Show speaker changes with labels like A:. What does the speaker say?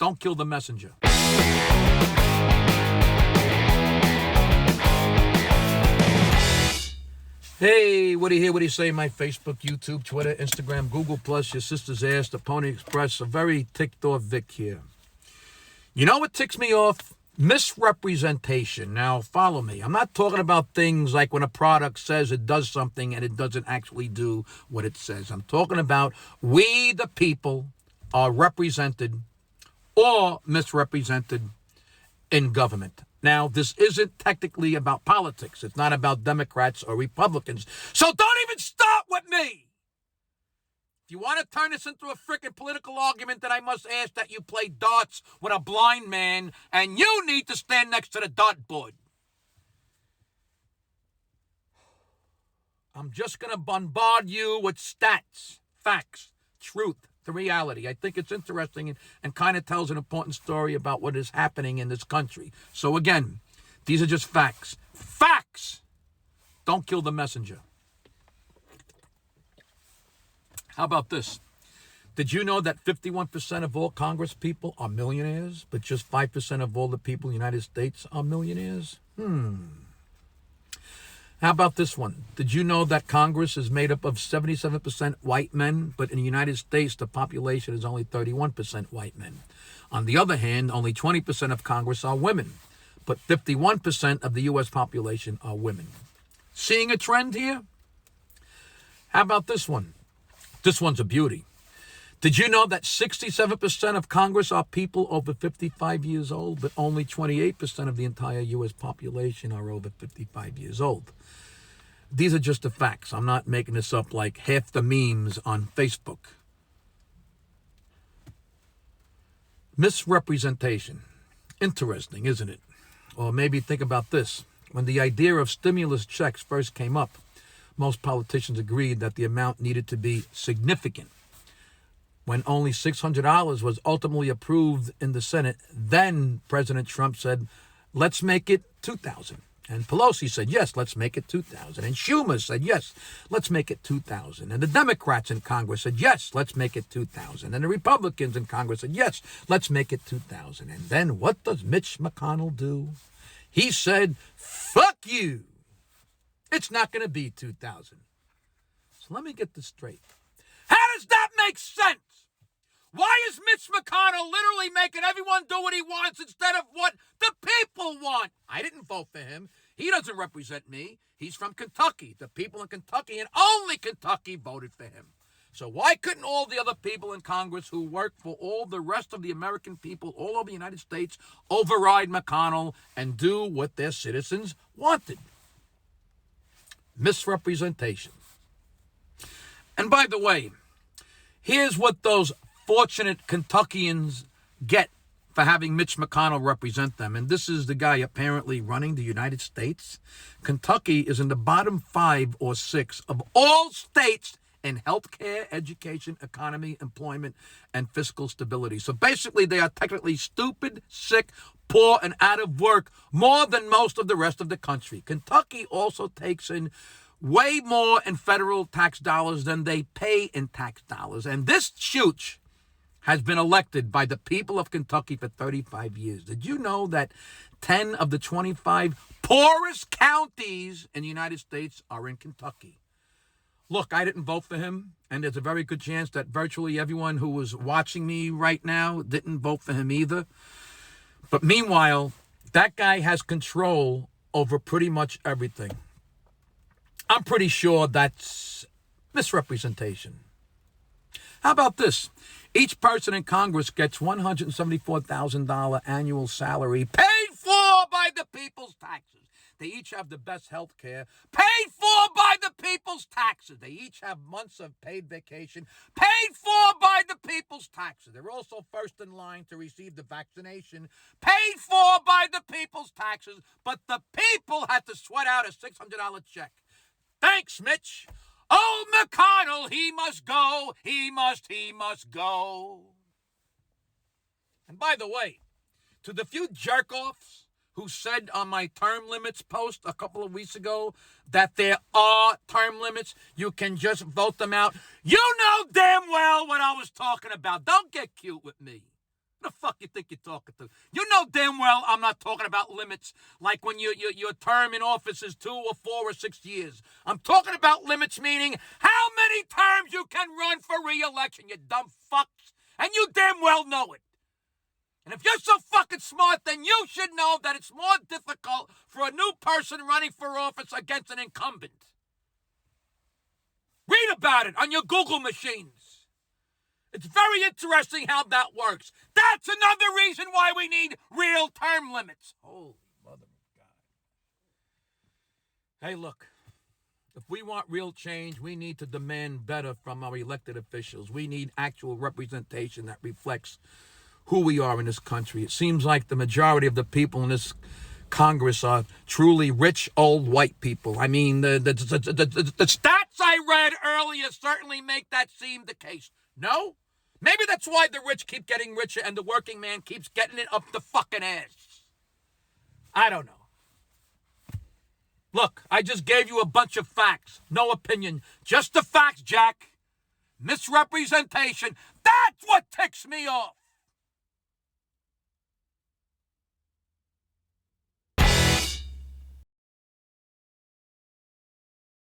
A: Don't kill the messenger. Hey, what do you hear? What do you say? My Facebook, YouTube, Twitter, Instagram, Google+, your sister's ass, the Pony Express. A very ticked off Vic here. You know what ticks me off? Misrepresentation. Now, follow me. I'm not talking about things like when a product says it does something and it doesn't actually do what it says. I'm talking about we, the people, are represented or misrepresented in government. Now, this isn't technically about politics. It's not about Democrats or Republicans. So don't even start with me. If you want to turn this into a freaking political argument, then I must ask that you play darts with a blind man, and you need to stand next to the dartboard. I'm just going to bombard you with stats, facts, truth, the reality. I think it's interesting and kind of tells an important story about what is happening in this country. So again, these are just facts. Facts! Don't kill the messenger. How about this? Did you know that 51% of all Congress people are millionaires, but just 5% of all the people in the United States are millionaires? How about this one? Did you know that Congress is made up of 77% white men, but in the United States, the population is only 31% white men? On the other hand, only 20% of Congress are women, but 51% of the U.S. population are women. Seeing a trend here? How about this one? This one's a beauty. Did you know that 67% of Congress are people over 55 years old, but only 28% of the entire U.S. population are over 55 years old? These are just the facts. I'm not making this up like half the memes on Facebook. Misrepresentation. Interesting, isn't it? Or maybe think about this. When the idea of stimulus checks first came up, most politicians agreed that the amount needed to be significant. When only $600 was ultimately approved in the Senate, then President Trump said, let's make it $2,000. And Pelosi said, yes, let's make it $2,000. And Schumer said, yes, let's make it $2,000. And the Democrats in Congress said, yes, let's make it $2,000. And the Republicans in Congress said, yes, let's make it $2,000. And then what does Mitch McConnell do? He said, fuck you. It's not going to be 2,000. So let me get this straight. How does that make sense? Why is Mitch McConnell literally making everyone do what he wants instead of what the people want? I didn't vote for him. He doesn't represent me. He's from Kentucky. The people in Kentucky and only Kentucky voted for him. So why couldn't all the other people in Congress who work for all the rest of the American people all over the United States override McConnell and do what their citizens wanted? Misrepresentation. And by the way, here's what those fortunate Kentuckians get for having Mitch McConnell represent them. And this is the guy apparently running the United States. Kentucky is in the bottom 5 or 6 of all states in healthcare, education, economy, employment, and fiscal stability. So basically, they are technically stupid, sick, poor, and out of work more than most of the rest of the country. Kentucky also takes in way more in federal tax dollars than they pay in tax dollars. And this chooch has been elected by the people of Kentucky for 35 years. Did you know that 10 of the 25 poorest counties in the United States are in Kentucky? Look, I didn't vote for him, and there's a very good chance that virtually everyone who was watching me right now didn't vote for him either. But meanwhile, that guy has control over pretty much everything. I'm pretty sure that's misrepresentation. How about this? Each person in Congress gets $174,000 annual salary paid for by the people's taxes. They each have the best health care paid for by the people's taxes. They each have months of paid vacation paid for by the people's taxes. They're also first in line to receive the vaccination paid for by the people's taxes. But the people had to sweat out a $600 check. Thanks, Mitch. Oh, McConnell, he must go. He must go. And by the way, to the few jerk-offs who said on my term limits post a couple of weeks ago that there are term limits, you can just vote them out. You know damn well what I was talking about. Don't get cute with me. Who the fuck you think you're talking to? You know damn well I'm not talking about limits like when your term in office is 2 or 4 or 6 years. I'm talking about limits meaning how many terms you can run for re-election, you dumb fucks. And you damn well know it. And if you're so fucking smart, then you should know that it's more difficult for a new person running for office against an incumbent. Read about it on your Google machines. It's very interesting how that works. That's another reason why we need real term limits. Holy mother of God. Hey, look. If we want real change, we need to demand better from our elected officials. We need actual representation that reflects who we are in this country. It seems like the majority of the people in this Congress are truly rich, old, white people. I mean, the stats I read earlier certainly make that seem the case. No? Maybe that's why the rich keep getting richer and the working man keeps getting it up the fucking ass. I don't know. Look, I just gave you a bunch of facts. No opinion. Just the facts, Jack. Misrepresentation. That's what ticks me off.